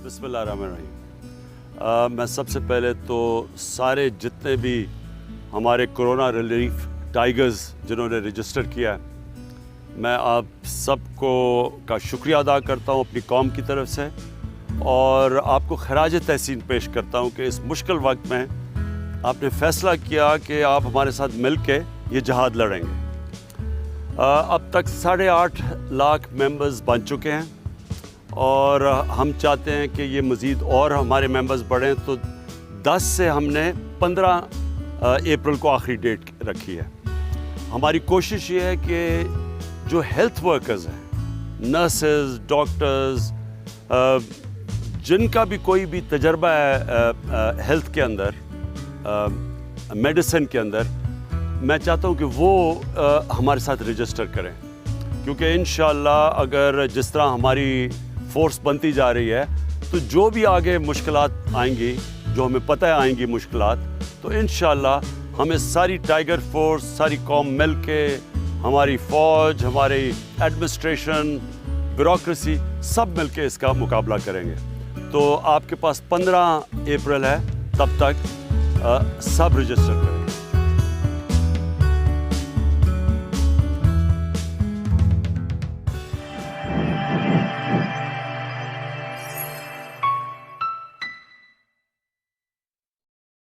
बिस्मिल्लाहिर्रहमानिर्रहीम। मैं सबसे पहले तो सारे जितने भी हमारे कोरोना रिलीफ टाइगर्स जिन्होंने रजिस्टर किया है, मैं आप सबको का शुक्रिया अदा करता हूँ अपनी कौम की तरफ से, और आपको खराज तहसीन पेश करता हूँ कि इस मुश्किल वक्त में आपने फ़ैसला किया कि आप हमारे साथ मिल के ये जहाद लड़ेंगे। अब तक 8.5 लाख मेंबर्स बन चुके हैं और हम चाहते हैं कि ये मज़ीद और हमारे मेंबर्स बढ़ें, तो 10 से हमने 15 अप्रैल को आखिरी डेट रखी है। हमारी कोशिश ये है कि जो हेल्थ वर्कर्स हैं, नर्सेज, डॉक्टर्स, जिनका भी कोई भी तजर्बा है हेल्थ के अंदर, मेडिसिन के अंदर, मैं चाहता हूँ कि वो हमारे साथ रजिस्टर करें, क्योंकि इंशाअल्लाह अगर जिस तरह हमारी फोर्स बनती जा रही है तो जो भी आगे मुश्किलात आएंगी, जो हमें पता है आएंगी मुश्किलात, तो इंशाअल्लाह हमें सारी टाइगर फोर्स, सारी कौम मिल के, हमारी फ़ौज, हमारी एडमिनिस्ट्रेशन, ब्यूरोक्रेसी, सब मिल के इसका मुकाबला करेंगे। तो आपके पास 15 अप्रैल है, तब तक सब रजिस्टर करें।